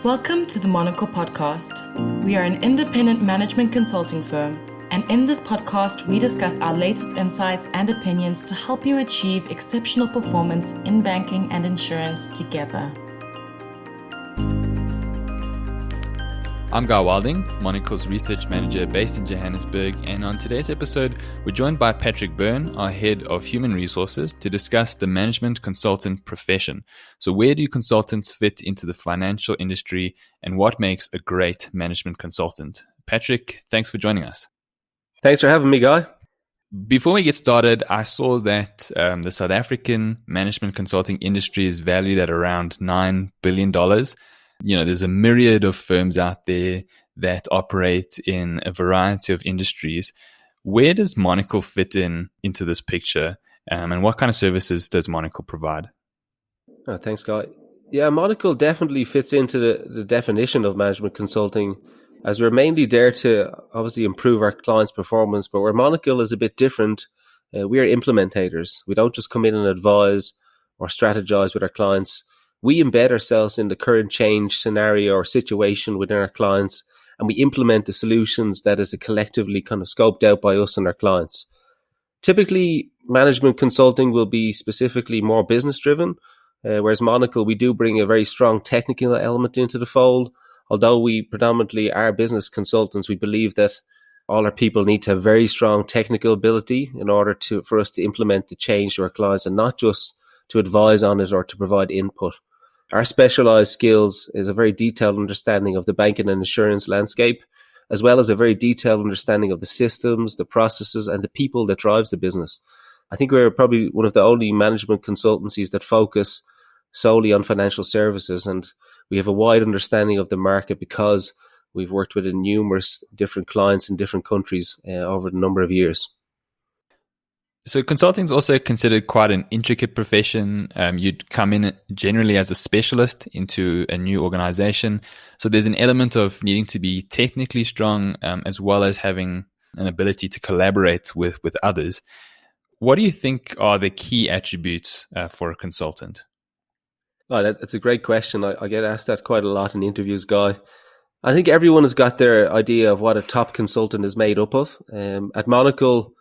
Welcome to the Monocle podcast. We are an independent management consulting firm, and in this podcast, we discuss our latest insights and opinions to help you achieve exceptional performance in banking and insurance together. I'm Guy Wilding, Monocle's research manager based in Johannesburg, and on today's episode, we're joined by Patrick Byrne, our head of human resources, to discuss the management consultant profession. So where do consultants fit into the financial industry, and what makes a great management consultant? Patrick, thanks for joining us. Thanks for having me, Guy. Before we get started, I saw that the South African management consulting industry is valued at around $9 billion. You know, there's a myriad of firms out there that operate in a variety of industries. Where does Monocle fit into this picture? And what kind of services does Monocle provide? Oh, thanks, Guy. Yeah, Monocle definitely fits into the definition of management consulting, as we're mainly there to obviously improve our clients' performance. But where Monocle is a bit different, we are implementators. We don't just come in and advise or strategize with our clients. We embed ourselves in the current change scenario or situation within our clients, and we implement the solutions that is collectively kind of scoped out by us and our clients. Typically, management consulting will be specifically more business driven, whereas Monocle, we do bring a very strong technical element into the fold. Although we predominantly are business consultants, we believe that all our people need to have very strong technical ability in order for us to implement the change to our clients and not just to advise on it or to provide input. Our specialized skills is a very detailed understanding of the banking and insurance landscape, as well as a very detailed understanding of the systems, the processes, and the people that drives the business. I think we're probably one of the only management consultancies that focus solely on financial services, and we have a wide understanding of the market because we've worked with numerous different clients in different countries over a number of years. So consulting is also considered quite an intricate profession. You'd come in generally as a specialist into a new organization. So there's an element of needing to be technically strong as well as having an ability to collaborate with others. What do you think are the key attributes for a consultant? Oh, that's a great question. I get asked that quite a lot in interviews, Guy. I think everyone has got their idea of what a top consultant is made up of. At Monocle,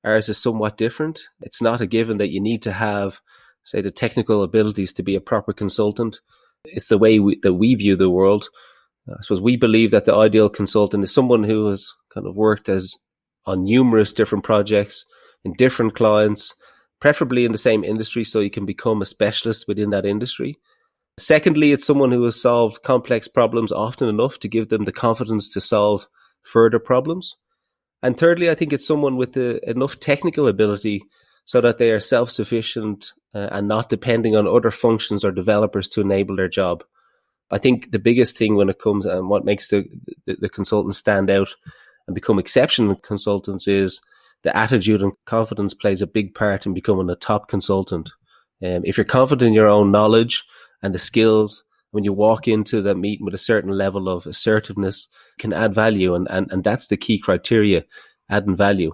ours is somewhat different. It's not a given that you need to have, say, the technical abilities to be a proper consultant. It's the way that we view the world. I suppose we believe that the ideal consultant is someone who has kind of worked on numerous different projects in different clients, preferably in the same industry, so you can become a specialist within that industry. Secondly, it's someone who has solved complex problems often enough to give them the confidence to solve further problems. And thirdly, I think it's someone with enough technical ability so that they are self-sufficient and not depending on other functions or developers to enable their job. I think the biggest thing when it comes and what makes the consultants stand out and become exceptional consultants is the attitude and confidence plays a big part in becoming a top consultant. If you're confident in your own knowledge and the skills, when you walk into that meeting with a certain level of assertiveness, can add value. And that's the key criteria, adding value.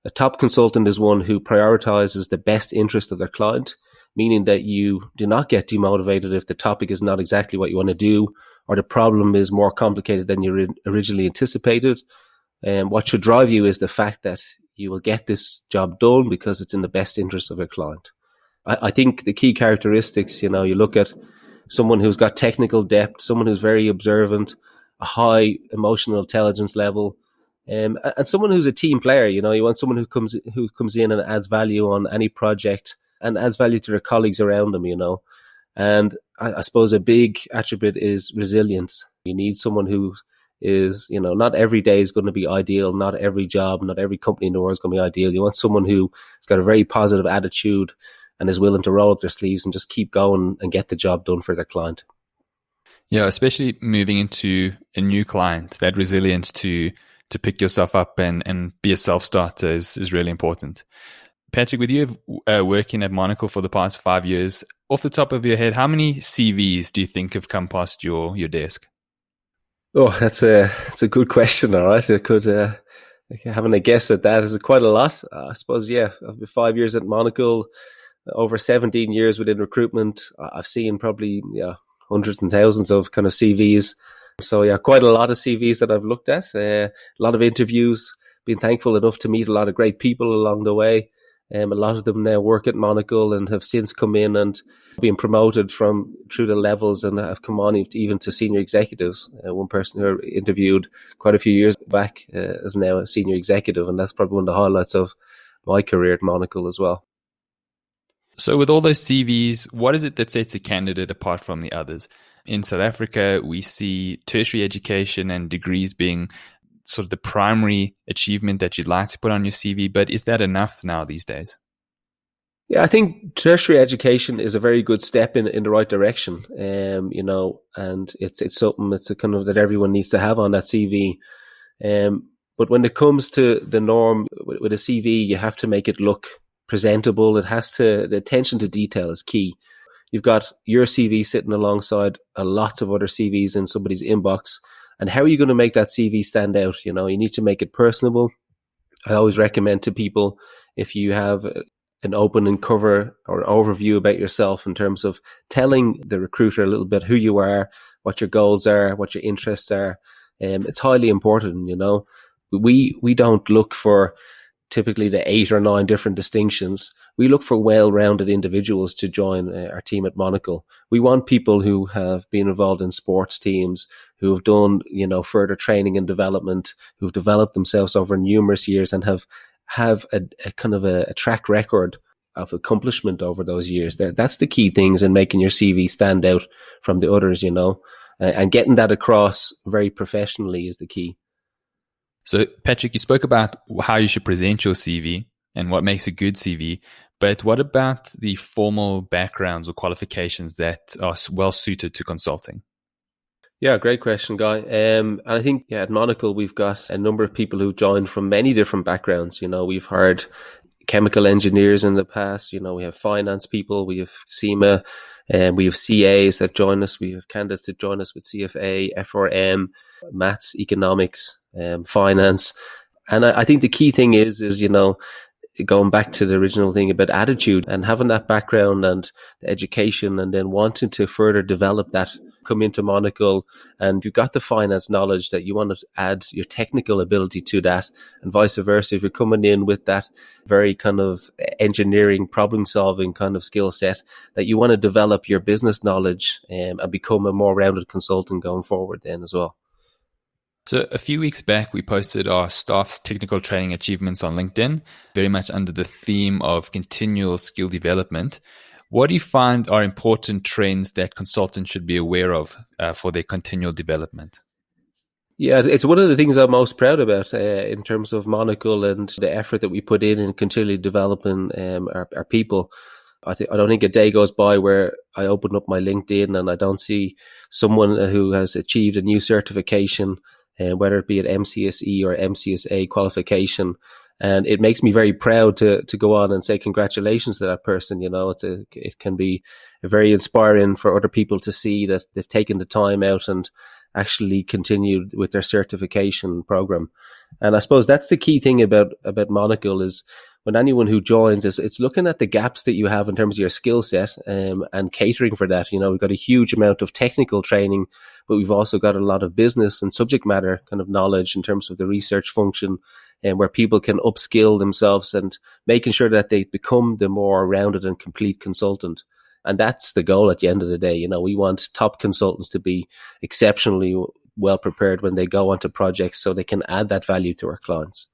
A top consultant is one who prioritizes the best interest of their client, meaning that you do not get demotivated if the topic is not exactly what you want to do or the problem is more complicated than you originally anticipated. What should drive you is the fact that you will get this job done because it's in the best interest of your client. I think the key characteristics, you look at someone who's got technical depth, someone who's very observant, a high emotional intelligence level, and someone who's a team player. You want someone who comes in and adds value on any project and adds value to their colleagues around them. And I suppose a big attribute is resilience. You need someone who is, not every day is going to be ideal. Not every job, not every company in the world is going to be ideal. You want someone who's got a very positive attitude and is willing to roll up their sleeves and just keep going and get the job done for their client. Yeah, especially moving into a new client, that resilience to pick yourself up and be a self-starter is really important. Patrick, with you working at Monocle for the past 5 years, off the top of your head, how many CVs do you think have come past your desk? Oh, that's a good question. All right, I could having a guess at that is quite a lot. I suppose, yeah, I've been 5 years at Monocle, over 17 years within recruitment. I've seen probably hundreds and thousands of kind of CVs. So yeah, quite a lot of CVs that I've looked at, a lot of interviews, been thankful enough to meet a lot of great people along the way. A lot of them now work at Monocle and have since come in and been promoted from through the levels and have come on even to senior executives. One person who I interviewed quite a few years back is now a senior executive, and that's probably one of the highlights of my career at Monocle as well. So with all those CVs, what is it that sets a candidate apart from the others? In South Africa, we see tertiary education and degrees being sort of the primary achievement that you'd like to put on your CV, but is that enough now these days? Yeah, I think tertiary education is a very good step in the right direction, and it's something that's a kind of that everyone needs to have on that CV. But when it comes to the norm with a CV, you have to make it look presentable. The attention to detail is key. You've got your CV sitting alongside lots of other CVs in somebody's inbox. And how are you going to make that CV stand out? You need to make it personable. I always recommend to people, if you have an opening cover or overview about yourself in terms of telling the recruiter a little bit who you are, what your goals are, what your interests are, it's highly important. We don't look for typically the 8 or 9 different distinctions. We look for well-rounded individuals to join our team at Monocle. We want people who have been involved in sports teams, who have done, further training and development, who've developed themselves over numerous years and have a kind of a track record of accomplishment over those years. That's the key things in making your CV stand out from the others, and getting that across very professionally is the key. So, Patrick, you spoke about how you should present your CV and what makes a good CV, but what about the formal backgrounds or qualifications that are well suited to consulting? Yeah, great question, Guy. And I think at Monocle, we've got a number of people who've joined from many different backgrounds. We've heard chemical engineers in the past. We have finance people, we have SEMA, and we have CAs that join us. We have candidates that join us with CFA, FRM, maths, economics, finance. And I think the key thing is going back to the original thing about attitude and having that background and the education, and then wanting to further develop that, come into Monocle, and you've got the finance knowledge that you want to add your technical ability to that, and vice versa. If you're coming in with that very kind of engineering, problem solving kind of skill set, that you want to develop your business knowledge and become a more rounded consultant going forward then as well. So a few weeks back, we posted our staff's technical training achievements on LinkedIn, very much under the theme of continual skill development. What do you find are important trends that consultants should be aware of for their continual development? Yeah, it's one of the things I'm most proud about in terms of Monocle and the effort that we put in continually developing our people. I don't think a day goes by where I open up my LinkedIn and I don't see someone who has achieved a new certification, whether it be an MCSE or MCSA qualification. And it makes me very proud to go on and say congratulations to that person. It can be very inspiring for other people to see that they've taken the time out and actually continued with their certification program. And I suppose that's the key thing about Monocle is when anyone who joins, it's looking at the gaps that you have in terms of your skill set and catering for that. We've got a huge amount of technical training, but we've also got a lot of business and subject matter kind of knowledge in terms of the research function, and where people can upskill themselves and making sure that they become the more rounded and complete consultant. And that's the goal at the end of the day. We want top consultants to be exceptionally well prepared when they go onto projects so they can add that value to our clients.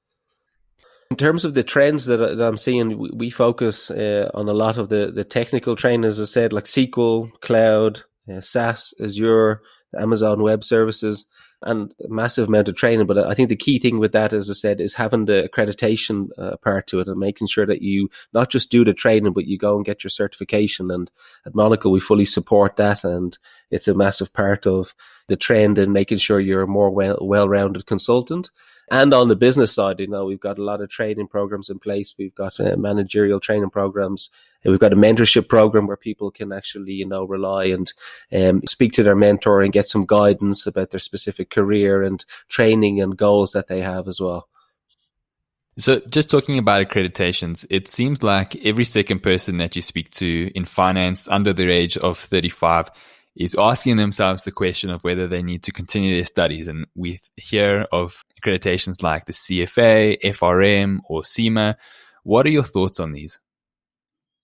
In terms of the trends that I'm seeing, we focus on a lot of the technical training, as I said, like SQL, cloud, SaaS, Azure, Amazon Web Services, and a massive amount of training. But I think the key thing with that, as I said, is having the accreditation part to it and making sure that you not just do the training, but you go and get your certification. And at Monocle, we fully support that. And it's a massive part of the trend in making sure you're a more well-rounded consultant. And on the business side, we've got a lot of training programs in place. We've got managerial training programs. We've got a mentorship program where people can actually, rely and speak to their mentor and get some guidance about their specific career and training and goals that they have as well. So just talking about accreditations, it seems like every second person that you speak to in finance under the age of 35 is asking themselves the question of whether they need to continue their studies. And we hear of accreditations like the CFA, FRM, or CIMA. What are your thoughts on these?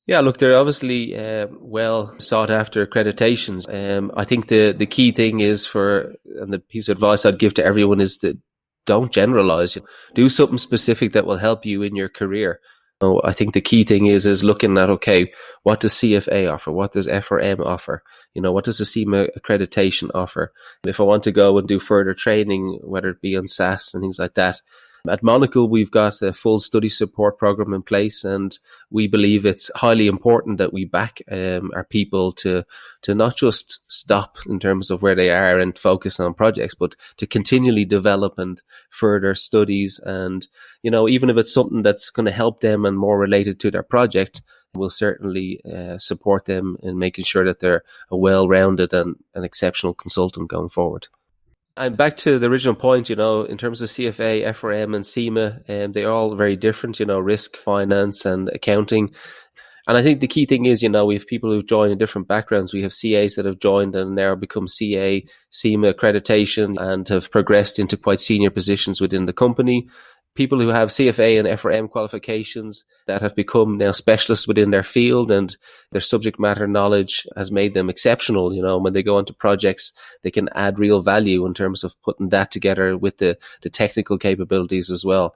Yeah, look, they're obviously well sought after accreditations. I think the key thing is and the piece of advice I'd give to everyone is that don't generalize. Do something specific that will help you in your career. So I think the key thing is looking at, okay, what does CFA offer? What does FRM offer? What does the CIMA accreditation offer? If I want to go and do further training, whether it be on SAS and things like that, at Monocle, we've got a full study support program in place, and we believe it's highly important that we back our people to not just stop in terms of where they are and focus on projects, but to continually develop and further studies. And, even if it's something that's going to help them and more related to their project, we'll certainly support them in making sure that they're a well-rounded and an exceptional consultant going forward. And back to the original point, in terms of CFA, FRM and CIMA, they're all very different, risk, finance and accounting. And I think the key thing is, we have people who've joined in different backgrounds. We have CAs that have joined and now become CA, CIMA accreditation and have progressed into quite senior positions within the company. People who have CFA and FRM qualifications that have become now specialists within their field, and their subject matter knowledge has made them exceptional. When they go into projects, they can add real value in terms of putting that together with the technical capabilities as well.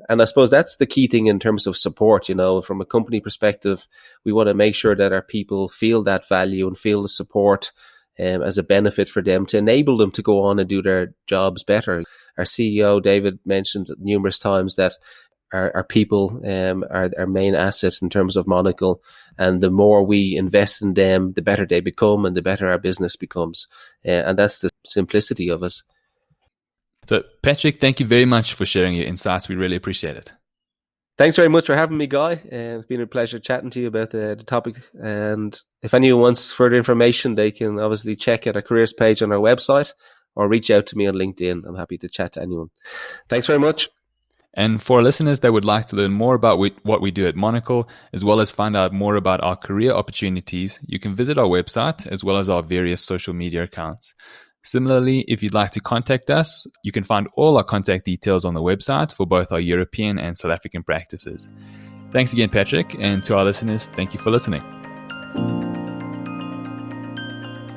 And I suppose that's the key thing in terms of support. From a company perspective, we want to make sure that our people feel that value and feel the support as a benefit for them to enable them to go on and do their jobs better. Our CEO, David, mentioned numerous times that our people are our main asset in terms of Monocle. And the more we invest in them, the better they become and the better our business becomes. And that's the simplicity of it. So, Patrick, thank you very much for sharing your insights. We really appreciate it. Thanks very much for having me, Guy. It's been a pleasure chatting to you about the topic. And if anyone wants further information, they can obviously check out our careers page on our website or reach out to me on LinkedIn. I'm happy to chat to anyone. Thanks very much. And for our listeners that would like to learn more about what we do at Monocle, as well as find out more about our career opportunities, you can visit our website as well as our various social media accounts. Similarly, if you'd like to contact us, you can find all our contact details on the website for both our European and South African practices. Thanks again, Patrick, and to our listeners, thank you for listening.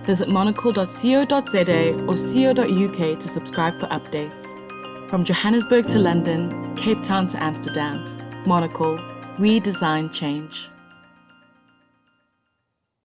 Visit monocle.co.za or co.uk to subscribe for updates. From Johannesburg to London, Cape Town to Amsterdam, Monocle, we design change.